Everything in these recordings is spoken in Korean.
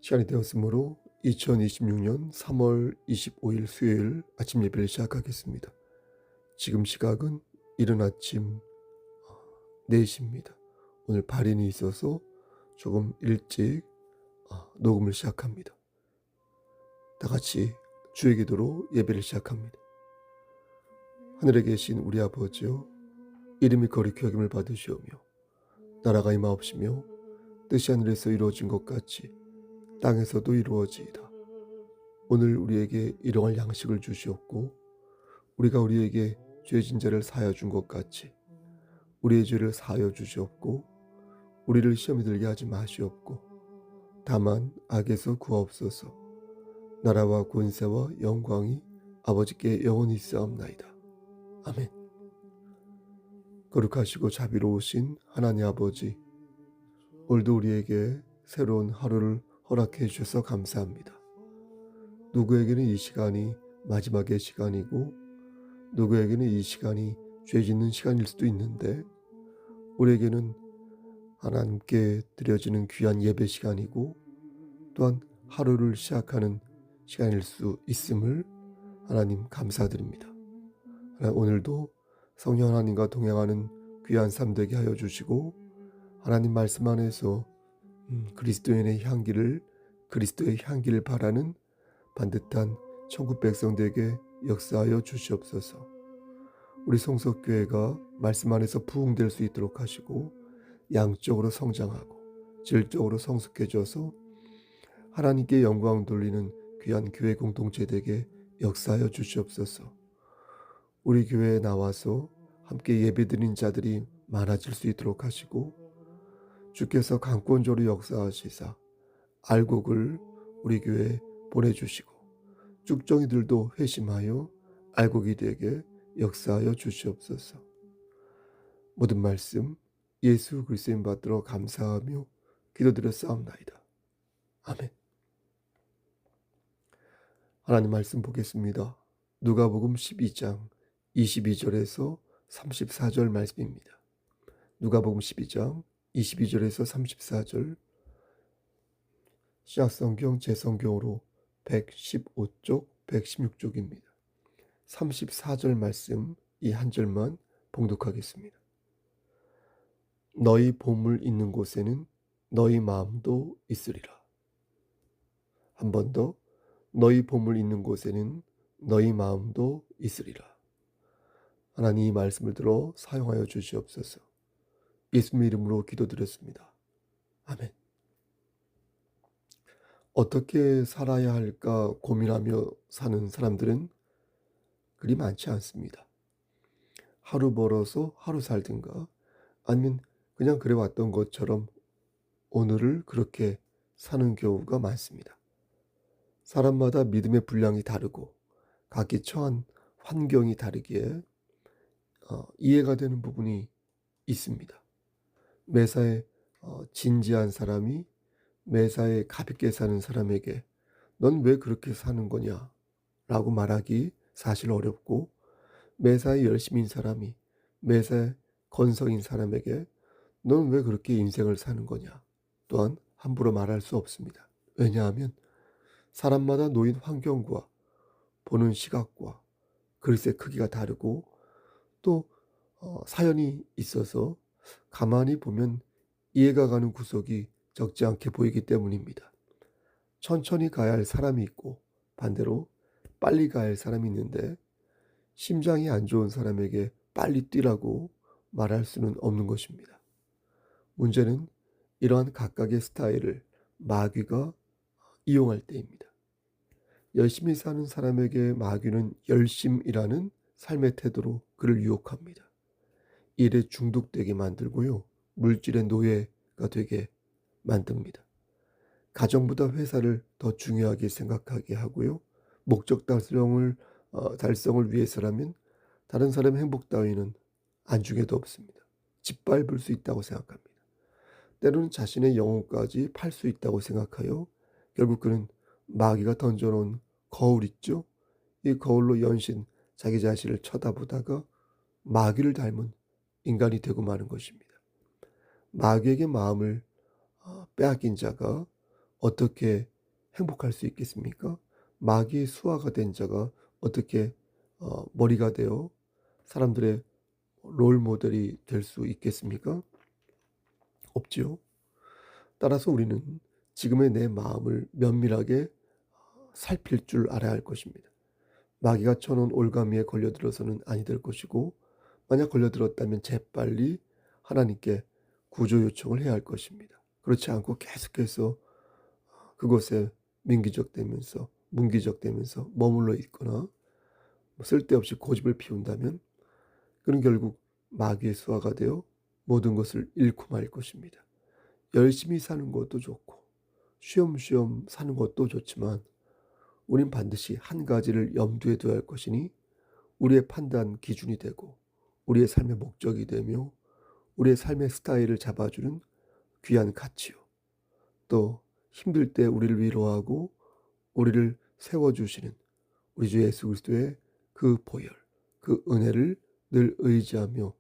시간이 되었으므로 2026년 3월 25일 수요일 아침 예배를 시작하겠습니다. 지금 시각은 이른 아침 4시입니다. 오늘 발인이 있어서 조금 일찍 녹음을 시작합니다. 다 같이 주의 기도로 예배를 시작합니다. 하늘에 계신 우리 아버지여, 이름이 거룩히 여김을 받으시오며 나라가 임하옵시며 뜻이 하늘에서 이루어진 것 같이 땅에서도 이루어지이다. 오늘 우리에게 일용할 양식을 주시옵고 우리가 우리에게 죄진 자를 사하여 준 것 같이 우리의 죄를 사하여 주시옵고 우리를 시험에 들게 하지 마시옵고 다만 악에서 구하옵소서. 나라와 권세와 영광이 아버지께 영원히 있사옵나이다. 아멘. 거룩하시고 자비로우신 하나님 아버지, 오늘도 우리에게 새로운 하루를 허락해 주셔서 감사합니다. 누구에게는 이 시간이 마지막의 시간이고 누구에게는 이 시간이 죄 짓는 시간일 수도 있는데 우리에게는 하나님께 드려지는 귀한 예배 시간이고 또한 하루를 시작하는 시간일 수 있음을 하나님 감사드립니다. 오늘도 성령 하나님과 동행하는 귀한 삶 되게 하여 주시고 하나님 말씀 안에서 그리스도의 향기를 바라는 반듯한 천국 백성들에게 역사하여 주시옵소서. 우리 성석교회가 말씀 안에서 부흥될 수 있도록 하시고 양적으로 성장하고 질적으로 성숙해져서 하나님께 영광 돌리는 귀한 교회 공동체 되게 역사하여 주시옵소서. 우리 교회에 나와서 함께 예배드린 자들이 많아질 수 있도록 하시고 주께서 강권적으로 역사하시사 알곡을 우리 교회에 보내주시고 쭉정이들도 회심하여 알곡이 되게 역사하여 주시옵소서. 모든 말씀 예수 그리스도인 받들어 감사하며 기도드렸사옵나이다. 아멘. 하나님 말씀 보겠습니다. 누가복음 12장 22절에서 34절 말씀입니다. 누가복음 12장 22절에서 34절, 신약성경 제성경으로 115쪽 116쪽입니다. 34절 말씀 이 한 절만 봉독하겠습니다. 너희 보물 있는 곳에는 너희 마음도 있으리라. 한 번 더, 너희 보물 있는 곳에는 너희 마음도 있으리라. 하나님 이 말씀을 들어 사용하여 주시옵소서. 예수님의 이름으로 기도드렸습니다. 아멘. 어떻게 살아야 할까 고민하며 사는 사람들은 그리 많지 않습니다. 하루 벌어서 하루 살든가 아니면 그냥 그래 왔던 것처럼 오늘을 그렇게 사는 경우가 많습니다. 사람마다 믿음의 분량이 다르고 각기 처한 환경이 다르기에 이해가 되는 부분이 있습니다. 매사에 진지한 사람이 매사에 가볍게 사는 사람에게 넌 왜 그렇게 사는 거냐 라고 말하기 사실 어렵고, 매사에 열심인 사람이 매사에 건성인 사람에게 넌 왜 그렇게 인생을 사는 거냐 또한 함부로 말할 수 없습니다. 왜냐하면 사람마다 놓인 환경과 보는 시각과 그릇의 크기가 다르고 또 사연이 있어서 가만히 보면 이해가 가는 구석이 적지 않게 보이기 때문입니다. 천천히 가야 할 사람이 있고 반대로 빨리 가야 할 사람이 있는데 심장이 안 좋은 사람에게 빨리 뛰라고 말할 수는 없는 것입니다. 문제는 이러한 각각의 스타일을 마귀가 이용할 때입니다. 열심히 사는 사람에게 마귀는 열심이라는 삶의 태도로 그를 유혹합니다. 일에 중독되게 만들고요. 물질의 노예가 되게 만듭니다. 가정보다 회사를 더 중요하게 생각하게 하고요. 목적 달성을 위해서라면 다른 사람의 행복 따위는 안중에도 없습니다. 짓밟을 수 있다고 생각합니다. 때로는 자신의 영혼까지 팔 수 있다고 생각하여 결국 그는 마귀가 던져놓은 거울 있죠. 이 거울로 연신 자기 자신을 쳐다보다가 마귀를 닮은 인간이 되고 마는 것입니다. 마귀에게 마음을 빼앗긴 자가 어떻게 행복할 수 있겠습니까? 마귀의 수하가 된 자가 어떻게 머리가 되어 사람들의 롤 모델이 될 수 있겠습니까? 없지요. 따라서 우리는 지금의 내 마음을 면밀하게 살필 줄 알아야 할 것입니다. 마귀가 쳐놓은 올가미에 걸려들어서는 아니 될 것이고, 만약 걸려들었다면 재빨리 하나님께 구조 요청을 해야 할 것입니다. 그렇지 않고 계속해서 그곳에 민기적되면서 문기적되면서 머물러 있거나 쓸데없이 고집을 피운다면 그는 결국 마귀의 수하가 되어 모든 것을 잃고 말 것입니다. 열심히 사는 것도 좋고 쉬엄쉬엄 사는 것도 좋지만 우린 반드시 한 가지를 염두에 둬야 할 것이니, 우리의 판단 기준이 되고 우리의 삶의 목적이 되며 우리의 삶의 스타일을 잡아주는 귀한 가치요, 또 힘들 때 우리를 위로하고 우리를 세워주시는 우리 주 예수 그리스도의 그 보혈, 그 은혜를 늘 의지하며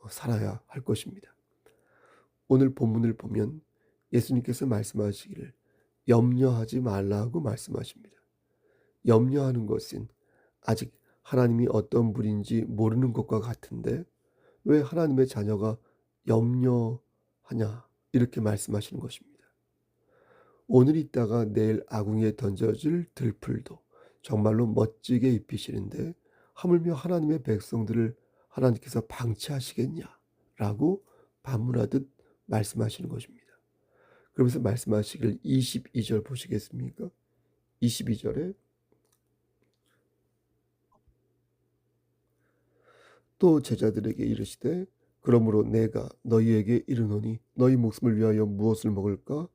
살아야 할 것입니다. 오늘 본문을 보면 예수님께서 말씀하시기를 염려하지 말라고 말씀하십니다. 염려하는 것은 아직 하나님이 어떤 분인지 모르는 것과 같은데 왜 하나님의 자녀가 염려하냐, 이렇게 말씀하시는 것입니다. 오늘 있다가 내일 아궁이에 던져질 들풀도 정말로 멋지게 입히시는데 하물며 하나님의 백성들을 하나님께서 방치하시겠냐라고 반문하듯 말씀하시는 것입니다. 그러면서 말씀하시길 22절 보시겠습니까? 22절에 또 제자들에게 이르시되 그러므로 내가 너희에게 이르노니 너희 목숨을 위하여 무엇을 먹을까,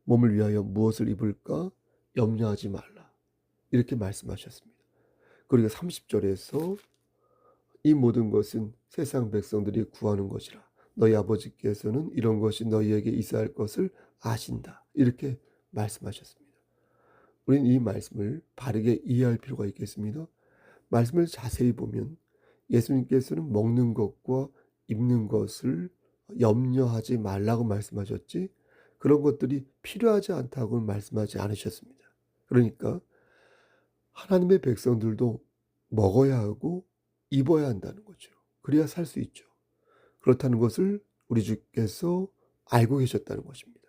몸을 위하여 무엇을 입을까 염려하지 말라, 이렇게 말씀하셨습니다. 그리고 30절에서 이 모든 것은 세상 백성들이 구하는 것이라 너희 아버지께서는 이런 것이 너희에게 있어야 할 것을 아신다, 이렇게 말씀하셨습니다. 우리는 이 말씀을 바르게 이해할 필요가 있겠습니다. 말씀을 자세히 보면 예수님께서는 먹는 것과 입는 것을 염려하지 말라고 말씀하셨지 그런 것들이 필요하지 않다고는 말씀하지 않으셨습니다. 그러니까 하나님의 백성들도 먹어야 하고 입어야 한다는 거죠. 그래야 살 수 있죠. 그렇다는 것을 우리 주께서 알고 계셨다는 것입니다.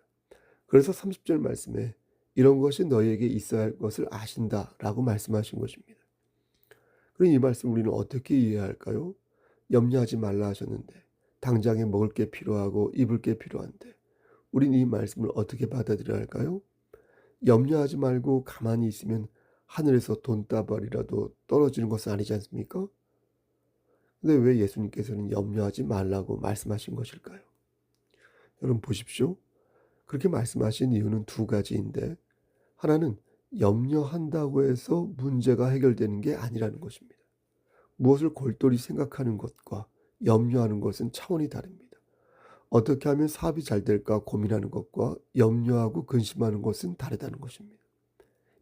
그래서 30절 말씀에 이런 것이 너희에게 있어야 할 것을 아신다라고 말씀하신 것입니다. 그럼 이 말씀 우리는 어떻게 이해할까요? 염려하지 말라 하셨는데 당장에 먹을 게 필요하고 입을 게 필요한데 우린 이 말씀을 어떻게 받아들여야 할까요? 염려하지 말고 가만히 있으면 하늘에서 돈다발이라도 떨어지는 것은 아니지 않습니까? 근데 왜 예수님께서는 염려하지 말라고 말씀하신 것일까요? 여러분 보십시오. 그렇게 말씀하신 이유는 두 가지인데, 하나는 염려한다고 해서 문제가 해결되는 게 아니라는 것입니다. 무엇을 골똘히 생각하는 것과 염려하는 것은 차원이 다릅니다. 어떻게 하면 사업이 잘 될까 고민하는 것과 염려하고 근심하는 것은 다르다는 것입니다.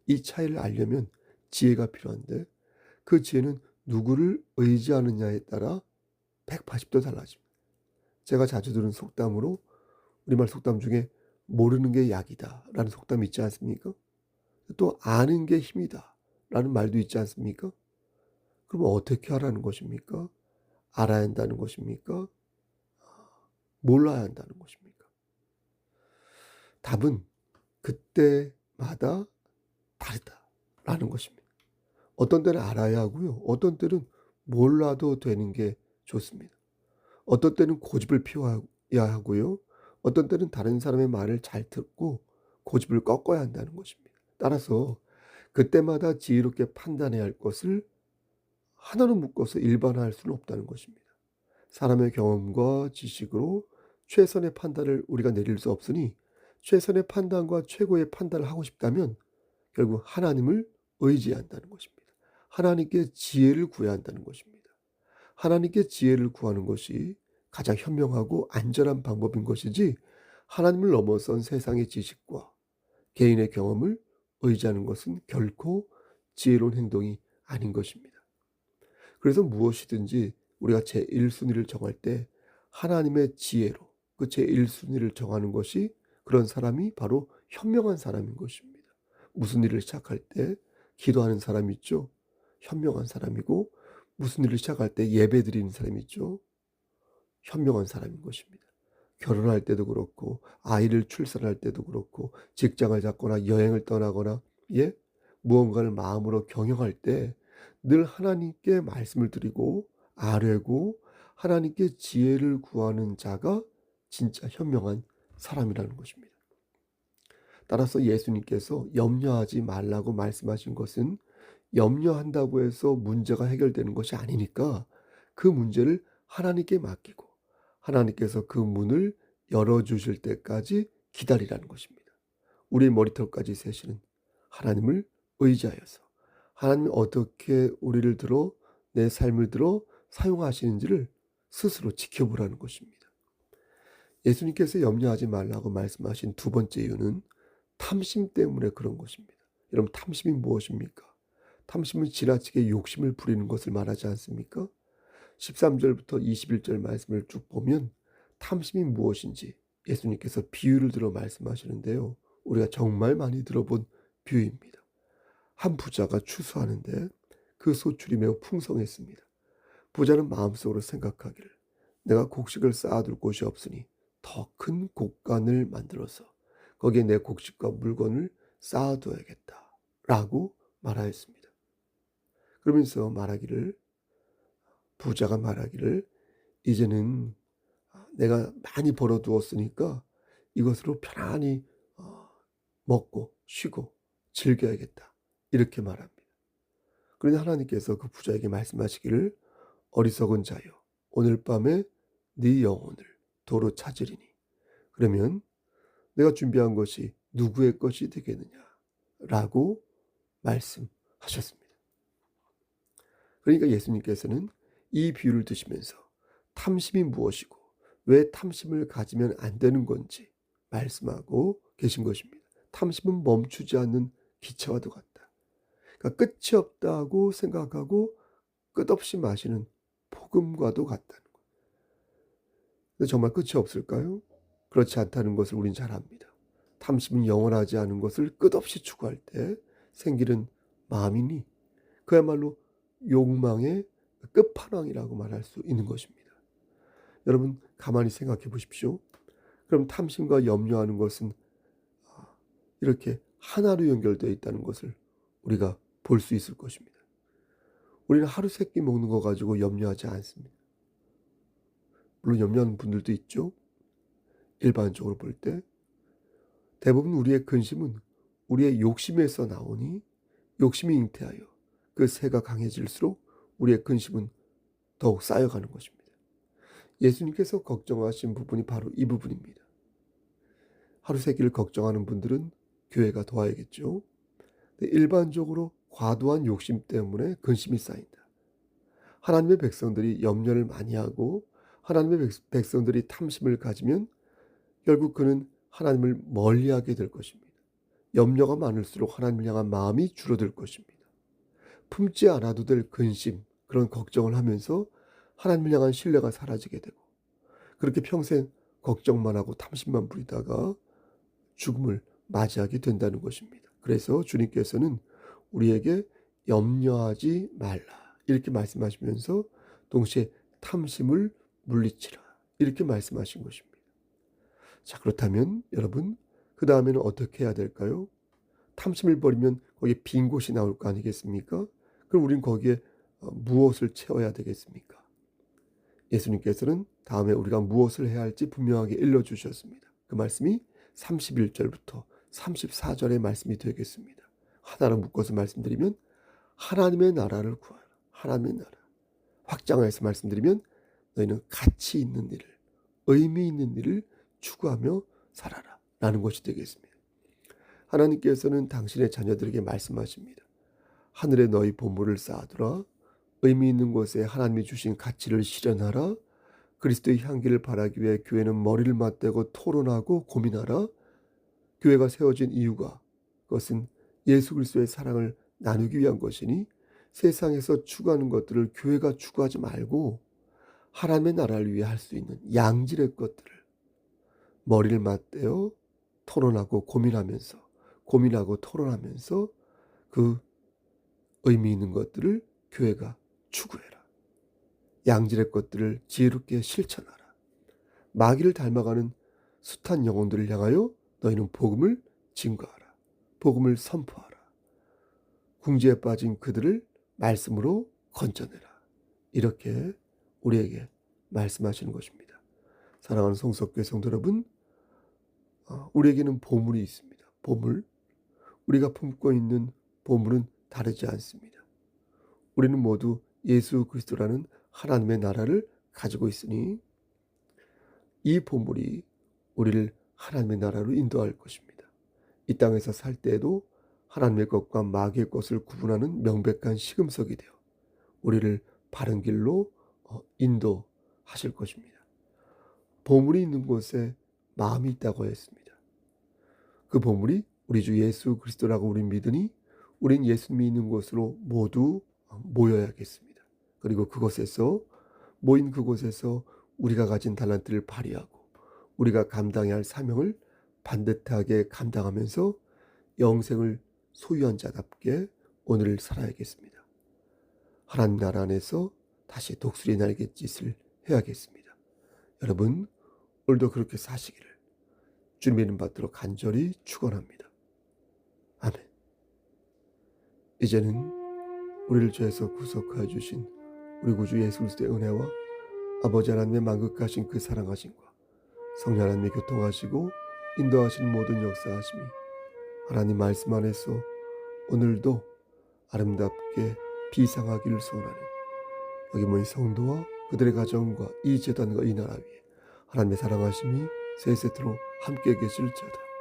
이 차이를 알려면 지혜가 필요한데 그 지혜는 누구를 의지하느냐에 따라 180도 달라집니다. 제가 자주 들은 속담으로 우리말 속담 중에 모르는 게 약이다 라는 속담이 있지 않습니까? 또 아는 게 힘이다 라는 말도 있지 않습니까? 그럼 어떻게 하라는 것입니까? 알아야 한다는 것입니까? 몰라야 한다는 것입니까? 답은 그때마다 다르다라는 것입니다. 어떤 때는 알아야 하고요. 어떤 때는 몰라도 되는 게 좋습니다. 어떤 때는 고집을 피워야 하고요. 어떤 때는 다른 사람의 말을 잘 듣고 고집을 꺾어야 한다는 것입니다. 따라서 그때마다 지혜롭게 판단해야 할 것을 하나로 묶어서 일반화할 수는 없다는 것입니다. 사람의 경험과 지식으로 최선의 판단을 우리가 내릴 수 없으니 최선의 판단과 최고의 판단을 하고 싶다면 결국 하나님을 의지한다는 것입니다. 하나님께 지혜를 구해야 한다는 것입니다. 하나님께 지혜를 구하는 것이 가장 현명하고 안전한 방법인 것이지 하나님을 넘어선 세상의 지식과 개인의 경험을 의지하는 것은 결코 지혜로운 행동이 아닌 것입니다. 그래서 무엇이든지 우리가 제1순위를 정할 때 하나님의 지혜로 그 제1순위를 정하는 것이 그런 사람이 바로 현명한 사람인 것입니다. 무슨 일을 시작할 때 기도하는 사람이 있죠. 현명한 사람이고, 무슨 일을 시작할 때 예배 드리는 사람이 있죠. 현명한 사람인 것입니다. 결혼할 때도 그렇고, 아이를 출산할 때도 그렇고, 직장을 잡거나 여행을 떠나거나, 예, 무언가를 마음으로 경영할 때 늘 하나님께 말씀을 드리고 아뢰고 하나님께 지혜를 구하는 자가 진짜 현명한 사람이라는 것입니다. 따라서 예수님께서 염려하지 말라고 말씀하신 것은 염려한다고 해서 문제가 해결되는 것이 아니니까 그 문제를 하나님께 맡기고 하나님께서 그 문을 열어주실 때까지 기다리라는 것입니다. 우리의 머리털까지 세시는 하나님을 의지하여서 하나님이 어떻게 우리를 들어 내 삶을 들어 사용하시는지를 스스로 지켜보라는 것입니다. 예수님께서 염려하지 말라고 말씀하신 두 번째 이유는 탐심 때문에 그런 것입니다. 여러분, 탐심이 무엇입니까? 탐심은 지나치게 욕심을 부리는 것을 말하지 않습니까? 13절부터 21절 말씀을 쭉 보면 탐심이 무엇인지 예수님께서 비유를 들어 말씀하시는데요. 우리가 정말 많이 들어본 비유입니다. 한 부자가 추수하는데 그 소출이 매우 풍성했습니다. 부자는 마음속으로 생각하기를 내가 곡식을 쌓아둘 곳이 없으니 더 큰 곡간을 만들어서 거기에 내 곡식과 물건을 쌓아둬야겠다 라고 말하였습니다. 그러면서 부자가 말하기를 이제는 내가 많이 벌어두었으니까 이것으로 편안히 먹고 쉬고 즐겨야겠다 이렇게 말합니다. 그런데 하나님께서 그 부자에게 말씀하시기를 어리석은 자여 오늘 밤에 네 영혼을 도로 찾으리니 그러면 내가 준비한 것이 누구의 것이 되겠느냐라고 말씀하셨습니다. 그러니까 예수님께서는 이 비유를 드시면서 탐심이 무엇이고 왜 탐심을 가지면 안 되는 건지 말씀하고 계신 것입니다. 탐심은 멈추지 않는 기차와도 같다. 그러니까 끝이 없다고 생각하고 끝없이 마시는 복음과도 같다는 것. 근데 정말 끝이 없을까요? 그렇지 않다는 것을 우린 잘 압니다. 탐심은 영원하지 않은 것을 끝없이 추구할 때 생기는 마음이니 그야말로 욕망의 끝판왕이라고 말할 수 있는 것입니다. 여러분 가만히 생각해 보십시오. 그럼 탐심과 염려하는 것은 이렇게 하나로 연결되어 있다는 것을 우리가 볼 수 있을 것입니다. 우리는 하루 세 끼 먹는 거 가지고 염려하지 않습니다. 물론 염려하는 분들도 있죠. 일반적으로 볼 때 대부분 우리의 근심은 우리의 욕심에서 나오니 욕심이 잉태하여 그 새가 강해질수록 우리의 근심은 더욱 쌓여가는 것입니다. 예수님께서 걱정하신 부분이 바로 이 부분입니다. 하루 세 끼를 걱정하는 분들은 교회가 도와야겠죠. 일반적으로 과도한 욕심 때문에 근심이 쌓인다. 하나님의 백성들이 염려를 많이 하고 하나님의 백성들이 탐심을 가지면 결국 그는 하나님을 멀리하게 될 것입니다. 염려가 많을수록 하나님을 향한 마음이 줄어들 것입니다. 품지 않아도 될 근심, 그런 걱정을 하면서 하나님을 향한 신뢰가 사라지게 되고 그렇게 평생 걱정만 하고 탐심만 부리다가 죽음을 맞이하게 된다는 것입니다. 그래서 주님께서는 우리에게 염려하지 말라 이렇게 말씀하시면서 동시에 탐심을 물리치라 이렇게 말씀하신 것입니다. 자, 그렇다면 여러분 그 다음에는 어떻게 해야 될까요? 탐심을 버리면 거기에 빈 곳이 나올 거 아니겠습니까? 그럼 우린 거기에 무엇을 채워야 되겠습니까? 예수님께서는 다음에 우리가 무엇을 해야 할지 분명하게 일러주셨습니다. 그 말씀이 31절부터 34절의 말씀이 되겠습니다. 하나로 묶어서 말씀드리면 하나님의 나라를 구하라. 하나님의 나라. 확장해서 말씀드리면 너희는 가치 있는 일을, 의미 있는 일을 추구하며 살아라 라는 것이 되겠습니다. 하나님께서는 당신의 자녀들에게 말씀하십니다. 하늘에 너희 보물을 쌓아두라. 의미 있는 곳에 하나님이 주신 가치를 실현하라. 그리스도의 향기를 바라기 위해 교회는 머리를 맞대고 토론하고 고민하라. 교회가 세워진 이유가 그것은 예수 그리스도의 사랑을 나누기 위한 것이니 세상에서 추구하는 것들을 교회가 추구하지 말고 하나님의 나라를 위해 할 수 있는 양질의 것들을 머리를 맞대어 토론하고 고민하고 토론하면서 그 의미 있는 것들을 교회가 추구해라. 양질의 것들을 지혜롭게 실천하라. 마귀를 닮아가는 숱한 영혼들을 향하여 너희는 복음을 증거하라. 복음을 선포하라. 궁지에 빠진 그들을 말씀으로 건져내라. 이렇게 우리에게 말씀하시는 것입니다. 사랑하는 성석교회 성도 여러분, 우리에게는 보물이 있습니다. 보물. 우리가 품고 있는 보물은 다르지 않습니다. 우리는 모두 예수 그리스도라는 하나님의 나라를 가지고 있으니 이 보물이 우리를 하나님의 나라로 인도할 것입니다. 이 땅에서 살 때에도 하나님의 것과 마귀의 것을 구분하는 명백한 시금석이 되어 우리를 바른 길로 인도하실 것입니다. 보물이 있는 곳에 마음이 있다고 했습니다. 그 보물이 우리 주 예수 그리스도라고 우리 믿으니 우린 예수님이 있는 곳으로 모두 모여야겠습니다. 그리고 모인 그곳에서 우리가 가진 달란트를 발휘하고 우리가 감당해야 할 사명을 반듯하게 감당하면서 영생을 소유한 자답게 오늘을 살아야겠습니다. 하나님 나라 안에서 다시 독수리 날갯짓을 해야겠습니다. 여러분, 오늘도 그렇게 사시기를 주님의 이름 받도록 간절히 축원합니다. 아멘. 이제는 우리를 죄에서 구속하여 주신 우리 구주 예수 그리스도의 은혜와 아버지 하나님의 만극하신 그 사랑하심과 성령 하나님의 교통하시고 인도하신 모든 역사하심이 하나님 말씀 안에서 오늘도 아름답게 비상하기를 소원하는 여기 모인 성도와 그들의 가정과 이 제단과 이 나라 위에 하나님의 사랑하심이 세세토록 함께 계실지어다.